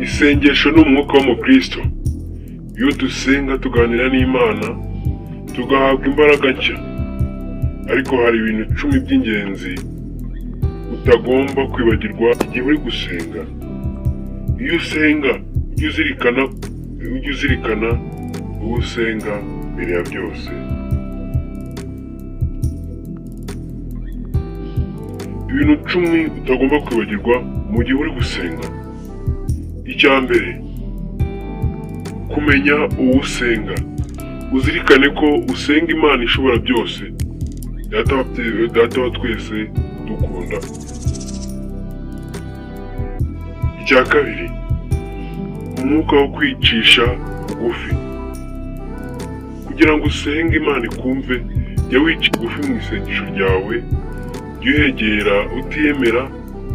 Isengesho ni umwuka w'umukristo. Iyo dusenga tuganira n'Imana tugahabwa imbaraga nshya. Ariko hari ibintu 10 by'ingenzi utagomba kwibagirwa igihe uri gusenga. Iyo usenga ujye uzirikana uwo usenga mbere ya byose. Ibintu 10 utagomba kwibagirwa mu gihe uri gusenga. Icya mbere, kumenya uwo usenga. Uzirikane ko usenga Imana ishobora byose, Data wa twese dukunda. Icya kabiri, umwuka wo kwicisha bugufi. Kugira ngo usenge Imana ikumve, jya wicisha bugufi mu isengesho ryawe, jya uhegera utiyemera,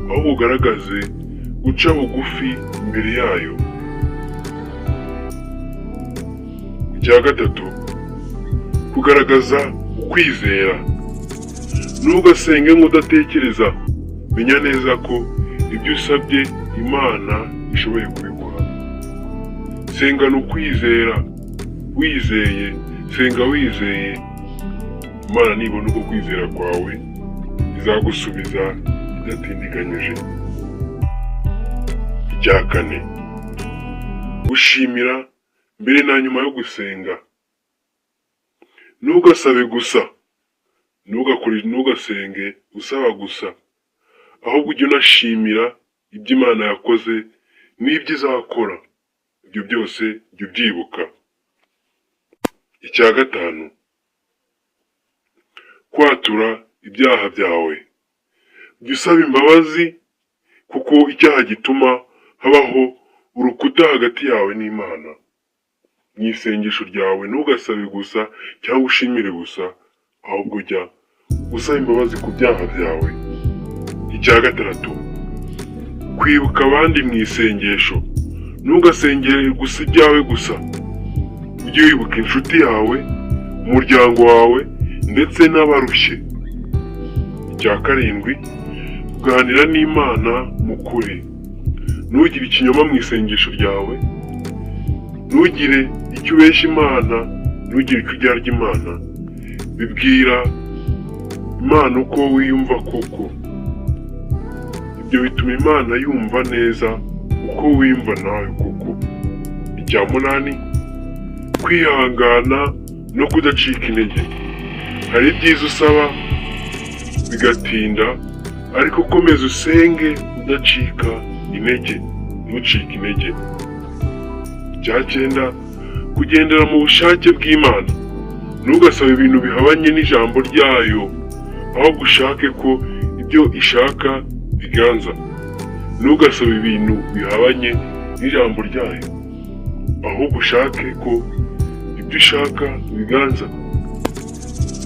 ahubwo ugaragaze guca bugufi imbere yayo. Icya gatatu, kugaragaza ukwizera. Ntugasenge nk'udatekereza. Menya neza ko ibyo usabye Imana ishoboye kubikora. Sengana ukwizera, senga wizeye. Imana nibona uko kwizera kwawe izagusubiza idatindiganyije. Icya kane, gushimira mbere na nyuma yo gusenga. Ntugasabe gusa, ntugasenge usaba gusa, ahubwo ujye unashimira ibyo Imana yakoze n'ibyo izakora. Ibyo byose jya ubyibuka. Icya gatanu, kwatura ibyaha byawe. Jya usaba imbabazi, kuko icyaha gituma habaho urukuta hagati yawe n'Imana. Mu isengesho ryawe ntugasabe gusa cyangwa ushimire gusa, ahubwo jya usaba imbabazi ku byaha byawe. Icya gatandatu, kwibuka abandi mu isengesho. Ntugasengere gusa ibyawe gusa, ujye wibuka inshuti yawe, umuryango wawe ndetse n'abarushye. Icya karindwi, kuganira n'Imana mu kuri. Ntugire ikinyoma mu isengesho ryawe, ntugire icyo ubeshya Imana, ntugire icyo uryarya Imana. Bibwira Imana uko wiyumva koko. Ibyo bituma Imana yumva neza uko wiyumva nawe koko. Icya munani, kwihangana no kudacika intege. Hari ibyiza usaba bigatinda, ariko komeza usenge udacika intege, ntucike intege. Icya cyenda, kugendera mu bushake bw'Imana. Ntugasabe ibintu bihabanye n'ijambo ryayo, ahubwo ushake ko ibyo ishaka biganza. Ntugasabe ibintu bihabanye n'ijambo ryayo, ahubwo ushake ko ibyo ishaka biganza.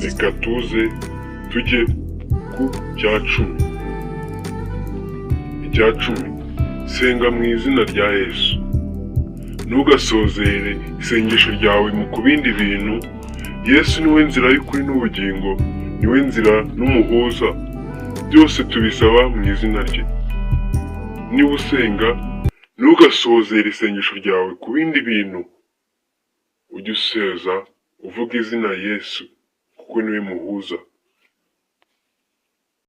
Reka tuze tujye ku cya 10. Icya 10, senga mu izina rya Yesu. Ntugasozere isengesho ryawe mu kubindi bintu. Yesu niwe nzira y'ukuri n'ubugingo, niwe nzira n'umuhuza. Byose tubisaba mu izina rye. Niba usenga, ntugasozere isengesho ryawe ku bindi bintu. Ujye useza uvuga izina Yesu, kuko niwe muhuza.